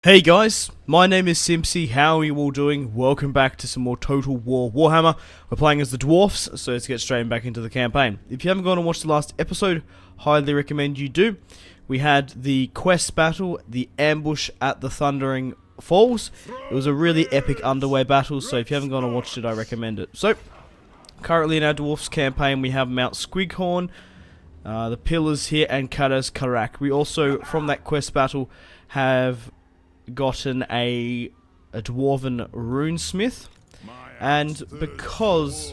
Hey guys, my name is Simpzy. How are you all doing? Welcome back to some more Total War Warhammer. We're playing as the Dwarfs, so let's get straight back into the campaign. If you haven't gone and watched the last episode, highly recommend you do. We had the quest battle, the ambush at the Thundering Falls. It was a really epic underway battle, so if you haven't gone and watched it, I recommend it. So, currently in our Dwarfs campaign, we have Mount Squighorn, the Pillars here, and Karas Karak. We also, from that quest battle, have gotten a dwarven runesmith, and because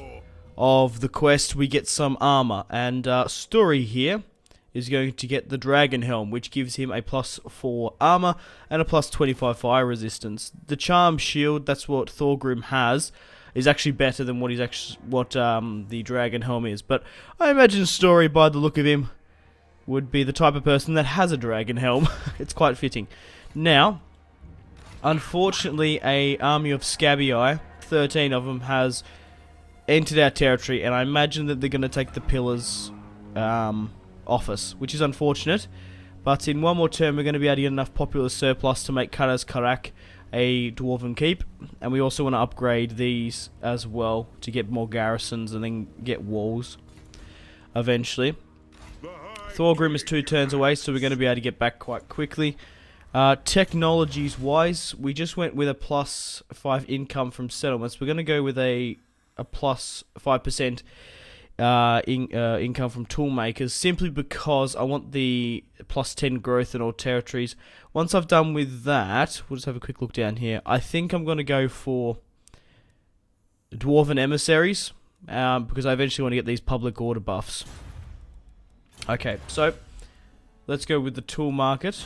of the quest we get some armor, and Story here is going to get the dragon helm, which gives him a +4 armor and a +25 fire resistance. The charm shield, that's what Thorgrim has, is actually better than what the dragon helm is, but I imagine Story, by the look of him, would be the type of person that has a dragon helm. It's quite fitting. Now, unfortunately, a army of Scabbii, 13 of them, has entered our territory, and I imagine that they're going to take the Pillars office, which is unfortunate. But in one more turn, we're going to be able to get enough popular surplus to make Karas Karak a dwarven keep, and we also want to upgrade these as well to get more garrisons and then get walls eventually. Thorgrim is 2 turns away, so we're going to be able to get back quite quickly. Technologies wise, we just went with a +5 income from settlements. We're going to go with a +5% income from toolmakers, simply because I want the +10 growth in all territories. Once I've done with that, we'll just have a quick look down here. I think I'm going to go for dwarven emissaries, because I eventually want to get these public order buffs. Okay, so let's go with the tool market.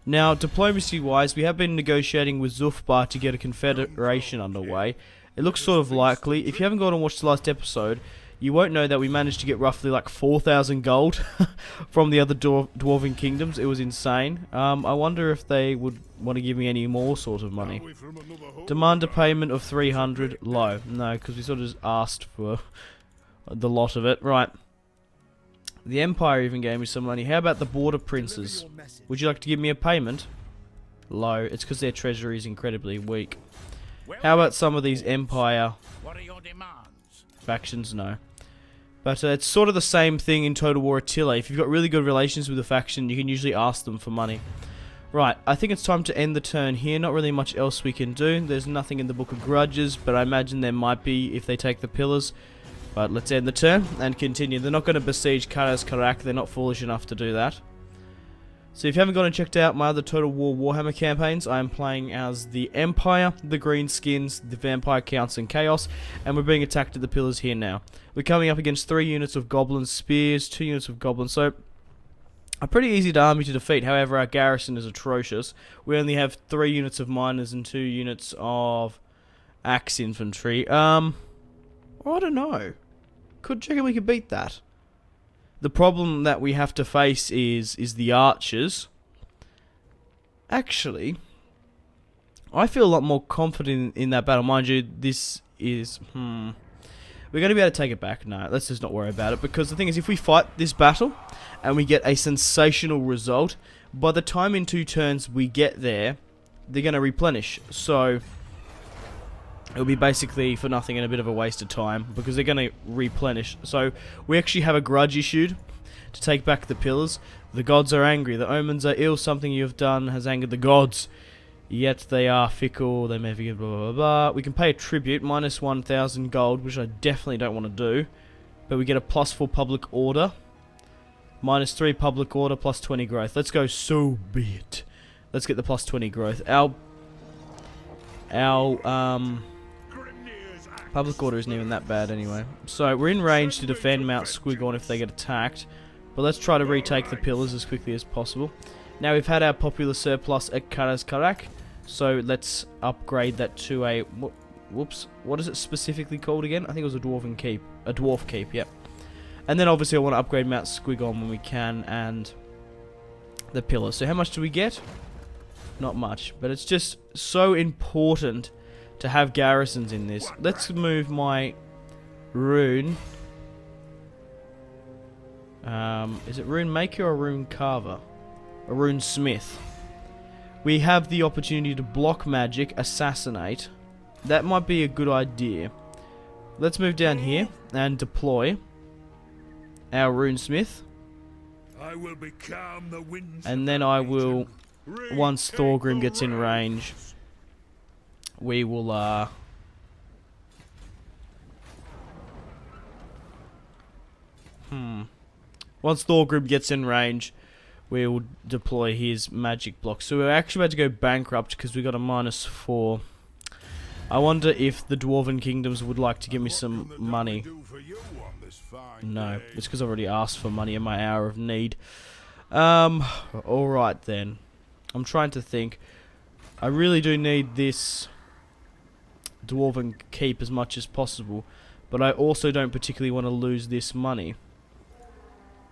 Now, diplomacy-wise, we have been negotiating with Zufbar to get a confederation underway. It looks sort of likely. If you haven't gone and watched the last episode, you won't know that we managed to get roughly like 4,000 gold from the other dwarven kingdoms. It was insane. I wonder if they would want to give me any more sort of money. Demand a payment of 300. Low. No, because we sort of just asked for the lot of it. Right. The Empire even gave me some money. How about the Border Princes? Would you like to give me a payment? Low. It's because their treasury is incredibly weak. How about some of these Empire factions? No. But it's sort of the same thing in Total War Attila. If you've got really good relations with a faction, you can usually ask them for money. Right, I think it's time to end the turn here. Not really much else we can do. There's nothing in the Book of Grudges, but I imagine there might be if they take the Pillars. But let's end the turn and continue. They're not going to besiege Karas Karak. They're not foolish enough to do that. So if you haven't gone and checked out my other Total War Warhammer campaigns, I am playing as the Empire, the Greenskins, the Vampire Counts, and Chaos. And we're being attacked at the Pillars here now. We're coming up against 3 units of Goblin Spears, 2 units of Goblins. So a pretty easy army to defeat. However, our garrison is atrocious. We only have 3 units of Miners and 2 units of Axe Infantry. I don't know. Do you reckon we could beat that? The problem that we have to face is the archers. Actually, I feel a lot more confident in that battle. Mind you, this is... We're going to be able to take it back. No, let's just not worry about it. Because the thing is, if we fight this battle and we get a sensational result, by the time in 2 turns we get there, they're going to replenish. So it'll be basically for nothing and a bit of a waste of time, because they're going to replenish. So we actually have a grudge issued to take back the Pillars. The gods are angry. The omens are ill. Something you have done has angered the gods. Yet they are fickle. They may forgive, blah, blah, blah, blah. We can pay a tribute, minus 1,000 gold, which I definitely don't want to do. But we get a +4 public order. Minus 3 public order, plus 20 growth. Let's go, so be it. Let's get the plus 20 growth. Our public order isn't even that bad anyway. So we're in range to defend Mount Squighorn if they get attacked. But let's try to retake the Pillars as quickly as possible. Now we've had our popular surplus at Karas Karak. So let's upgrade that to a... Whoops. What is it specifically called again? I think it was a dwarven keep. A dwarf keep, yep. And then obviously I want to upgrade Mount Squighorn when we can, and the Pillars. So how much do we get? Not much. But it's just so important to have garrisons in this. Let's move my rune Is it Rune Maker or Rune Carver? A Rune Smith. We have the opportunity to block magic, assassinate. That might be a good idea. Let's move down here and deploy our runesmith. I will become the winds and then I will, once Thorgrim gets in range, we will once Thorgrim gets in range, we will deploy his magic block. So we're actually about to go bankrupt because we got a -4. I wonder if the Dwarven Kingdoms would like to give me some money. No, it's because I've already asked for money in my hour of need. Alright then. I'm trying to think. I really do need this Dwarven keep as much as possible, but I also don't particularly want to lose this money.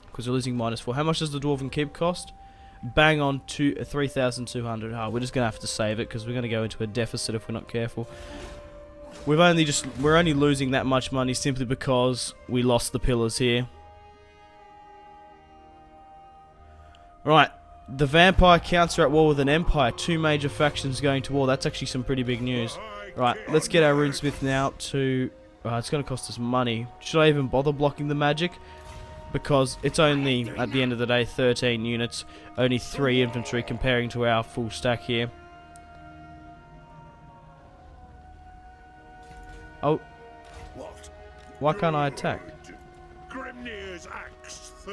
Because we're losing -4. How much does the Dwarven keep cost? Bang on to 3,200. Oh, we're just gonna have to save it because we're gonna go into a deficit if we're not careful. We're only losing that much money simply because we lost the pillars here. Right, the vampire counts are at war with an empire. 2 major factions going to war. That's actually some pretty big news. Right, let's get our runesmith now to. It's gonna cost us money. Should I even bother blocking the magic? Because it's only, at the end of the day, 13 units, only 3 infantry comparing to our full stack here. Oh. Why can't I attack?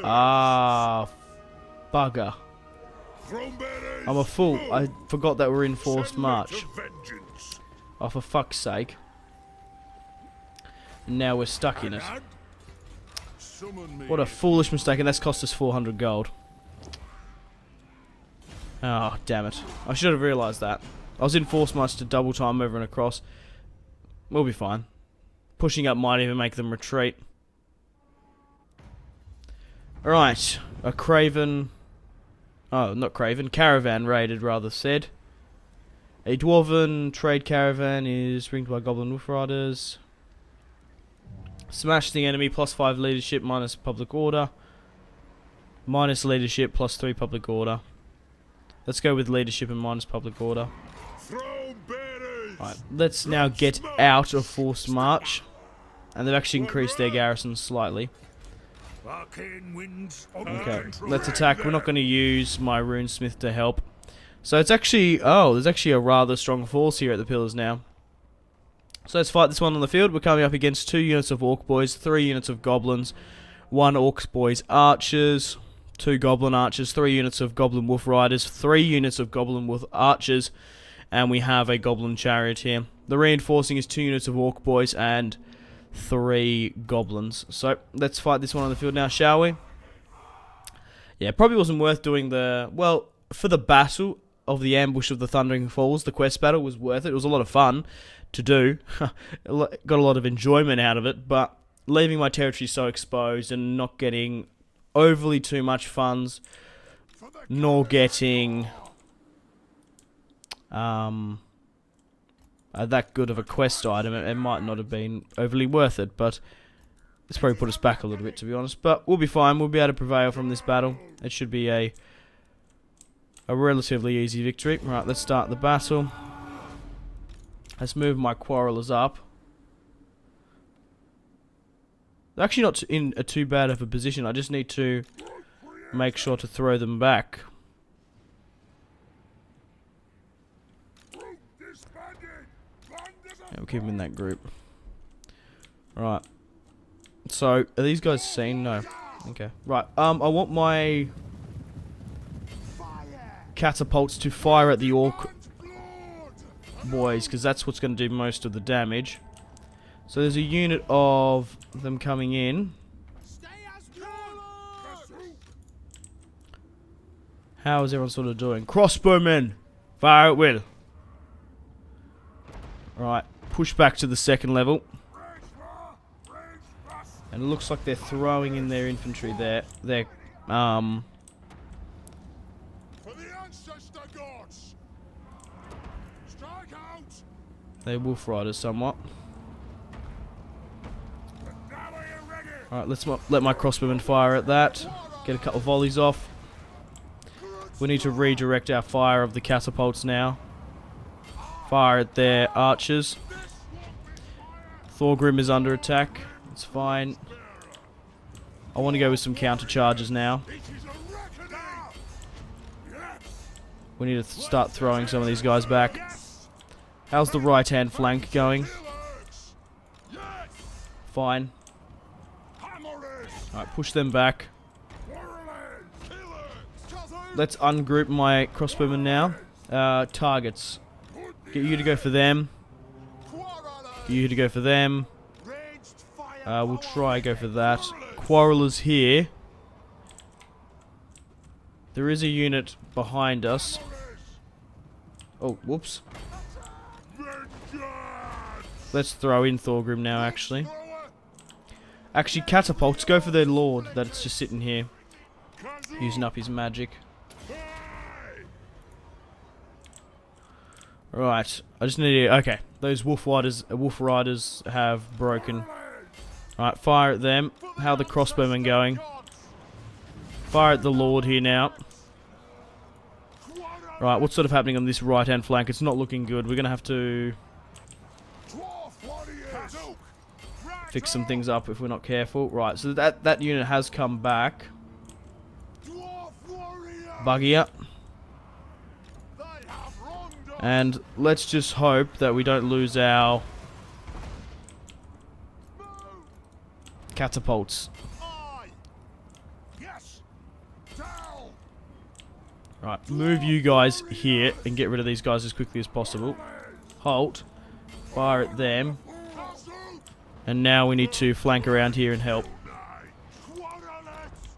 Ah, bugger. I'm a fool. I forgot that we're in forced march. Oh, for fuck's sake. Now we're stuck in it. What a foolish mistake, and that's cost us 400 gold. Oh, damn it. I should have realised that. I was in force march to double time over and across. We'll be fine. Pushing up might even make them retreat. Alright, a Craven... Oh, not Craven, caravan raided, rather said. A Dwarven trade caravan is ringed by Goblin Wolf Riders. Smash the enemy, +5 leadership, - public order. Minus leadership, +3 public order. Let's go with leadership and - public order. Right, let's now get out of forced march. And they've actually increased their garrison slightly. Okay, let's attack. We're not going to use my runesmith to help. So it's actually... Oh, there's actually a rather strong force here at the pillars now. So let's fight this one on the field. We're coming up against 2 units of Orc Boys, 3 units of Goblins, 1 Orc Boys Archers, 2 Goblin Archers, 3 units of Goblin Wolf Riders, 3 units of Goblin Wolf Archers, and we have a Goblin Chariot here. The reinforcing is 2 units of Orc Boys and 3 Goblins. So let's fight this one on the field now, shall we? Yeah, probably wasn't worth doing the... Well, for the battle of the Ambush of the Thundering Falls, the quest battle was worth it. It was a lot of fun to do. Got a lot of enjoyment out of it, but leaving my territory so exposed and not getting overly too much funds, nor getting that good of a quest item, it might not have been overly worth it, but it's probably put us back a little bit, to be honest. But we'll be fine. We'll be able to prevail from this battle. It should be a relatively easy victory. Right, let's start the battle. Let's move my quarrelers up. They're actually not in a too bad of a position. I just need to make sure to throw them back. Yeah, we'll keep them in that group. Right. So, are these guys seen? No. Okay. Right. I want my catapults to fire at the Orc Boys, because that's what's going to do most of the damage. So there's a unit of them coming in. How is everyone sort of doing? Crossbowmen! Fire at will. Right, push back to the 2nd level. And it looks like they're throwing in their infantry there. They're, they're Wolf Riders somewhat. Alright, let's let my crossbowmen fire at that. Get a couple of volleys off. We need to redirect our fire of the catapults now. Fire at their archers. Thorgrim is under attack. It's fine. I want to go with some counter charges now. We need to start throwing some of these guys back. How's the right hand flank going? Fine. Alright, push them back. Let's ungroup my crossbowmen now. Targets. Get you to go for them. Get you to go for them. We'll try go for that. Quarrelers here. There is a unit behind us. Oh, whoops. Let's throw in Thorgrim now, actually. Actually, catapults. Go for their lord that's just sitting here. Using up his magic. Right. I just need to... Okay. Those wolf riders have broken. Right. Fire at them. How are the crossbowmen going? Fire at the lord here now. Right. What's sort of happening on this right-hand flank? It's not looking good. We're going to have to... fix some things up if we're not careful. Right, so that unit has come back. Buggy up. And let's just hope that we don't lose our catapults. Right, move you guys here and get rid of these guys as quickly as possible. Halt. Fire at them. And now we need to flank around here and help.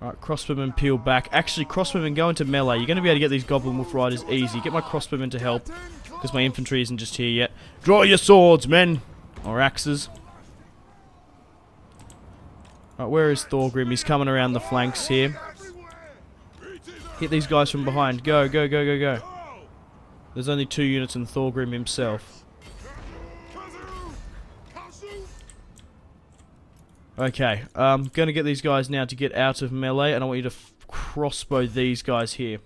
Alright, crossbowmen peel back. Actually, crossbowmen go into melee. You're going to be able to get these goblin wolf riders easy. Get my crossbowmen to help, because my infantry isn't just here yet. Draw your swords, men! Or axes. Alright, where is Thorgrim? He's coming around the flanks here. Hit these guys from behind. Go, go, go, go, go. There's only 2 units and Thorgrim himself. Okay, I'm going to get these guys now to get out of melee, and I want you to crossbow these guys here.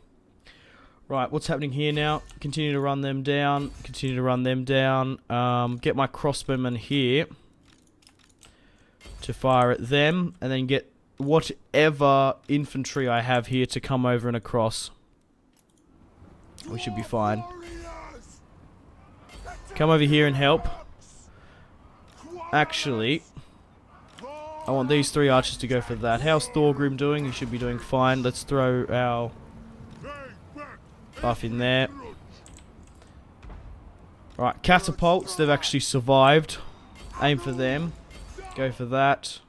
Right, what's happening here now? Continue to run them down. Continue to run them down. Get my crossbowmen here to fire at them, and then get whatever infantry I have here to come over and across. We should be fine. Come over here and help. Actually... I want these 3 archers to go for that. How's Thorgrim doing? He should be doing fine. Let's throw our buff in there. Alright, catapults. They've actually survived. Aim for them. Go for that.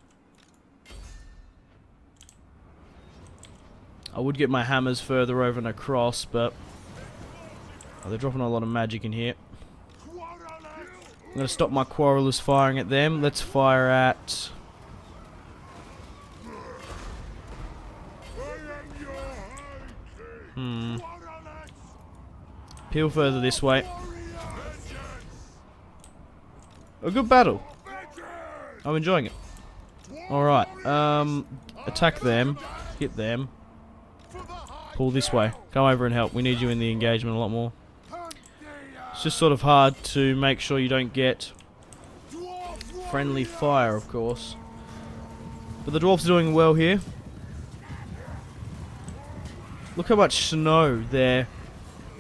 I would get my hammers further over and across, but... oh, they're dropping a lot of magic in here. I'm going to stop my quarrelers firing at them. Let's fire at... peel further this way. A good battle. I'm enjoying it. Alright, attack them. Hit them. Pull this way. Come over and help. We need you in the engagement a lot more. It's just sort of hard to make sure you don't get friendly fire, of course. But the dwarfs are doing well here. Look how much snow there.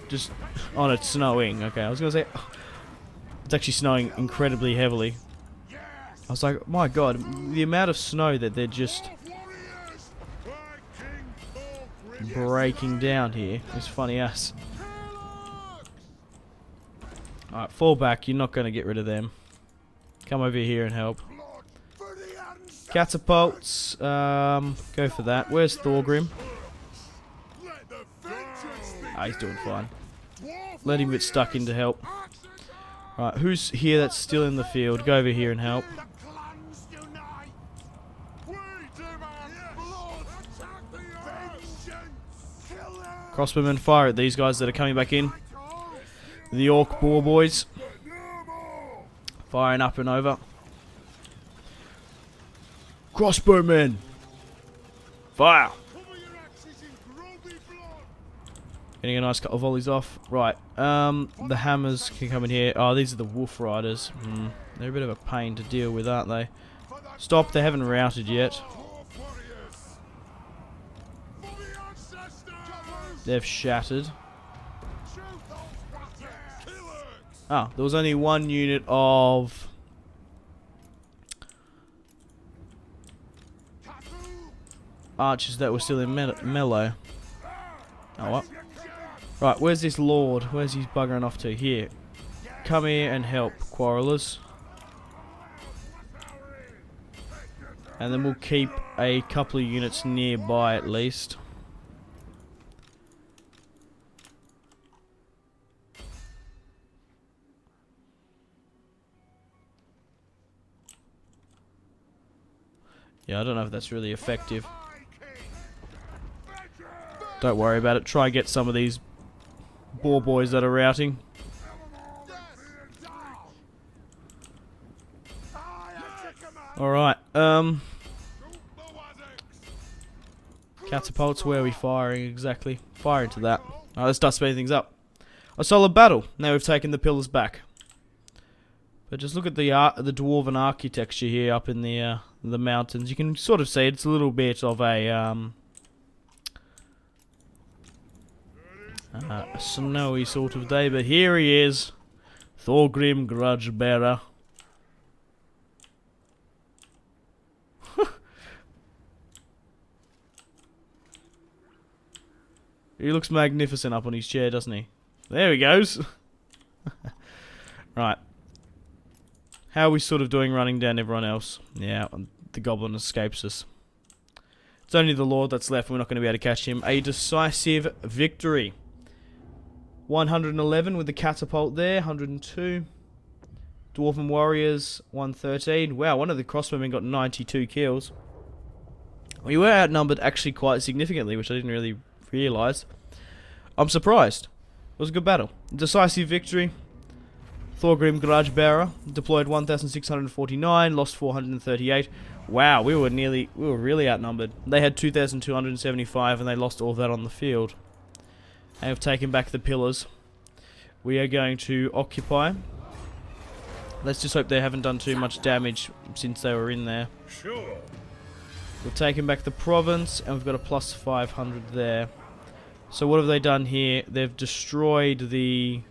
Just... oh, no, it's snowing. Okay, I was going to say... it's actually snowing incredibly heavily. I was like, my god, the amount of snow that they're just... breaking down here is funny ass. Alright, fall back. You're not going to get rid of them. Come over here and help. Catapults. Go for that. Where's Thorgrim? Ah, he's doing fine. Let him get stuck in to help. Right, who's here that's still in the field? Go over here and help. Crossbowmen, fire at these guys that are coming back in. The orc boar boys. Firing up and over. Crossbowmen! Fire! Getting a nice couple of volleys off. Right, the hammers can come in here. Oh, these are the wolf riders. They're a bit of a pain to deal with, aren't they? Stop, they haven't routed yet. They've shattered. Ah, there was only one unit of archers that were still in melee. Oh, what? Right, where's this lord? Where's he buggering off to? Here. Come here and help, quarrelers. And then we'll keep a couple of units nearby at least. Yeah, I don't know if that's really effective. Don't worry about it. Try and get some of these boar boys that are routing. Alright, catapults, where are we firing exactly? Fire into that. Alright, let's start speeding things up. A solid battle. Now we've taken the pillars back. But just look at the dwarven architecture here up in the mountains. You can sort of see it's a little bit of a snowy sort of day. But here he is, Thorgrim Grudgebearer. He looks magnificent up on his chair, doesn't he? There he goes. Right. How are we sort of doing running down everyone else? Yeah, the goblin escapes us. It's only the lord that's left. We're not going to be able to catch him. A decisive victory. 111 with the catapult there. 102. Dwarven warriors, 113. Wow, one of the crossbowmen got 92 kills. We were outnumbered actually quite significantly, which I didn't really realise. I'm surprised. It was a good battle. Decisive victory. Thorgrim Grudgebearer deployed 1,649, lost 438. Wow, we were really outnumbered. They had 2,275 and they lost all of that on the field. They have taken back the pillars. We are going to occupy. Let's just hope they haven't done too much damage since they were in there. Sure. We've taken back the province and we've got a plus 500 there. So what have they done here? They've destroyed the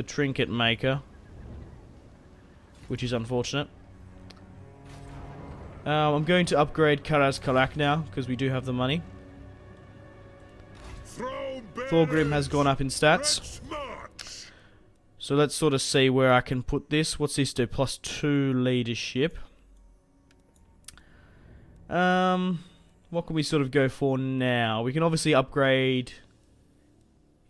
trinket maker, which is unfortunate. I'm going to upgrade Karaz Karak now because we do have the money. Thorgrim has gone up in stats. So let's sort of see where I can put this. What's this do? Plus 2 leadership. What can we sort of go for now? We can obviously upgrade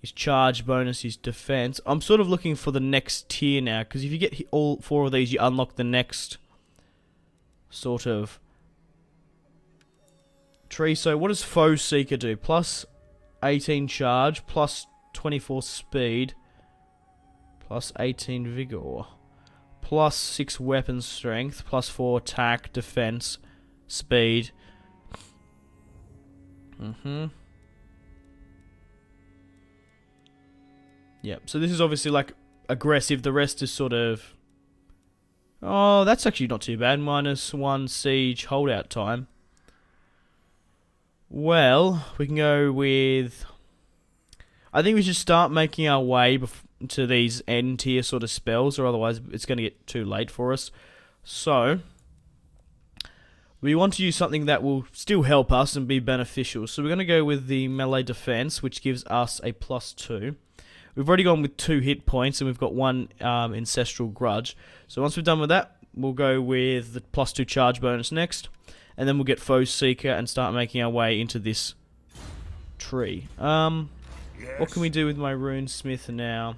his charge bonus, his defense. I'm sort of looking for the next tier now, because if you get all 4 of these, you unlock the next sort of tree. So what does Foe Seeker do? Plus 18 charge, plus 24 speed, plus 18 vigor, plus 6 weapon strength, plus 4 attack, defense, speed. Yep, so this is obviously like aggressive. The rest is sort of... Oh, that's actually not too bad. -1 siege holdout time. Well, we can go with... I think we should start making our way to these end tier sort of spells, or otherwise it's going to get too late for us. So... we want to use something that will still help us and be beneficial. So we're going to go with the melee defense, which gives us a +2. We've already gone with 2 hit points, and we've got 1 ancestral grudge. So once we're done with that, we'll go with the +2 charge bonus next. And then we'll get Foe Seeker and start making our way into this tree. What can we do with my runesmith now?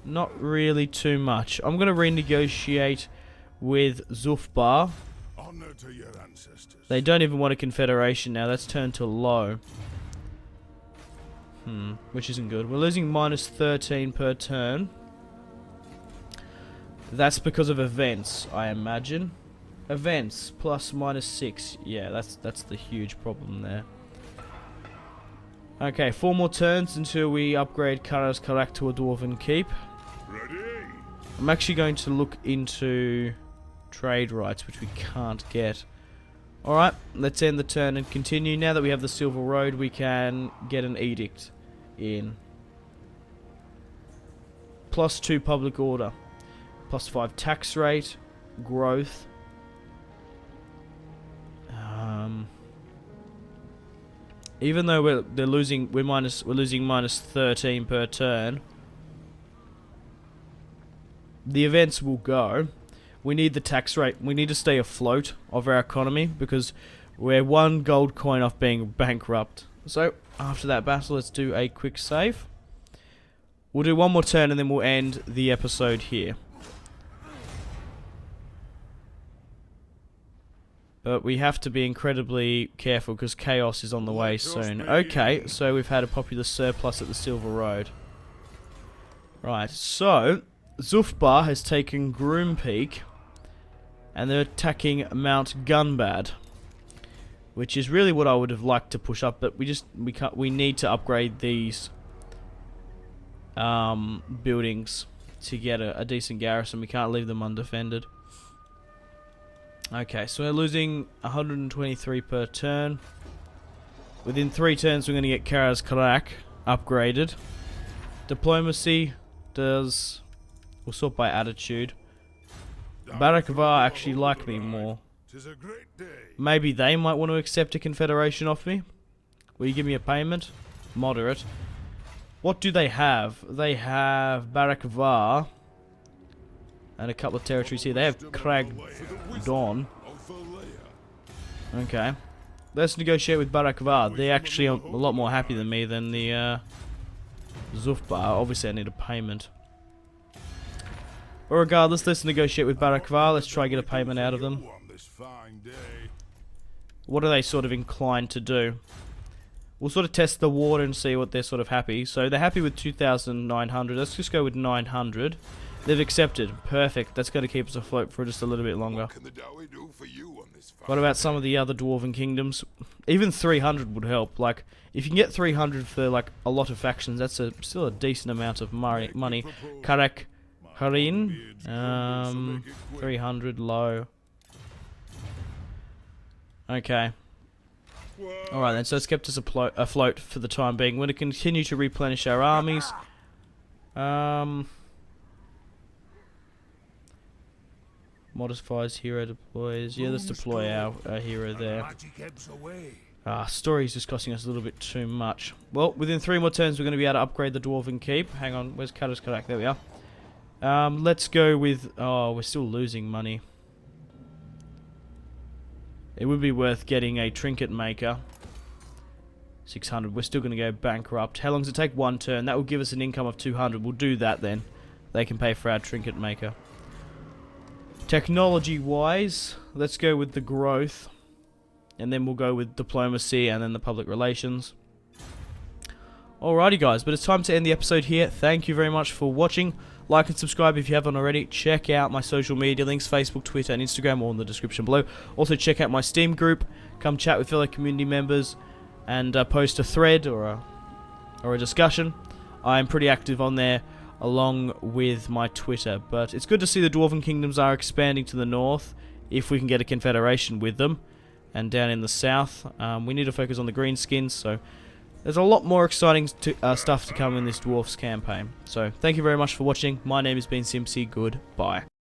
Not really too much. I'm going to renegotiate with Zufbar. To your ancestors. They don't even want a confederation now. That's turned to low. Which isn't good. We're losing -13 per turn. That's because of events, I imagine. Events plus -6. Yeah, that's the huge problem there. Okay, 4 more turns until we upgrade Kara's Karak to a Dwarven Keep. Ready? I'm actually going to look into trade rights, which we can't get. Alright, let's end the turn and continue. Now that we have the Silver Road, we can get an edict in. +2 public order. +5 tax rate. Growth. Even though we're losing -13 per turn, the events will go. We need the tax rate. We need to stay afloat of our economy because we're 1 gold coin off being bankrupt. So after that battle, let's do a quick save. We'll do 1 more turn and then we'll end the episode here. But we have to be incredibly careful because chaos is on the way soon. Okay, so we've had a popular surplus at the Silver Road. Right, so Zufbar has taken Groom Peak and they're attacking Mount Gunbad, which is really what I would have liked to push up, but we need to upgrade these buildings to get a decent garrison. We can't leave them undefended. Okay, so we're losing 123 per turn. Within 3 turns, we're going to get Kara's Karak upgraded. Diplomacy does... We'll sort by attitude. Barakavar actually like me more. Maybe they might want to accept a confederation off me. Will you give me a payment? Moderate. What do they have? They have Barakavar and a couple of territories here. They have Crag Dawn. Okay. Let's negotiate with Barakavar. They're actually a lot more happy than me than the Zufbar. Obviously I need a payment. But regardless, let's negotiate with Barakavar. Let's try and get a payment out of them. What are they sort of inclined to do? We'll sort of test the water and see what they're sort of happy. So they're happy with 2,900. Let's just go with 900. They've accepted. Perfect. That's going to keep us afloat for just a little bit longer. What about some of the other Dwarven kingdoms? Even 300 would help. Like, if you can get 300 for like a lot of factions, that's still a decent amount of money. Karak Harin, 300 low. Okay. Alright then, so it's kept us afloat for the time being. We're going to continue to replenish our armies. Modifies hero deploys. Yeah, let's deploy our hero there. Story's just costing us a little bit too much. Well, within 3 more turns we're going to be able to upgrade the Dwarven Keep. Hang on, where's Kara's Karak? There we are. Let's go with... Oh, we're still losing money. It would be worth getting a trinket maker. 600. We're still going to go bankrupt. How long does it take? 1 turn. That will give us an income of 200. We'll do that then. They can pay for our trinket maker. Technology-wise, let's go with the growth. And then we'll go with diplomacy and then the public relations. Alrighty guys, but it's time to end the episode here. Thank you very much for watching. Like and subscribe if you haven't already. Check out my social media links, Facebook, Twitter and Instagram, all in the description below. Also check out my Steam group. Come chat with fellow community members and post a thread or a discussion. I'm pretty active on there along with my Twitter. But it's good to see the Dwarven Kingdoms are expanding to the north if we can get a confederation with them. And down in the south, we need to focus on the greenskins, so there's a lot more exciting stuff to come in this Dwarfs campaign. So, thank you very much for watching. My name has been Simpzy. Goodbye.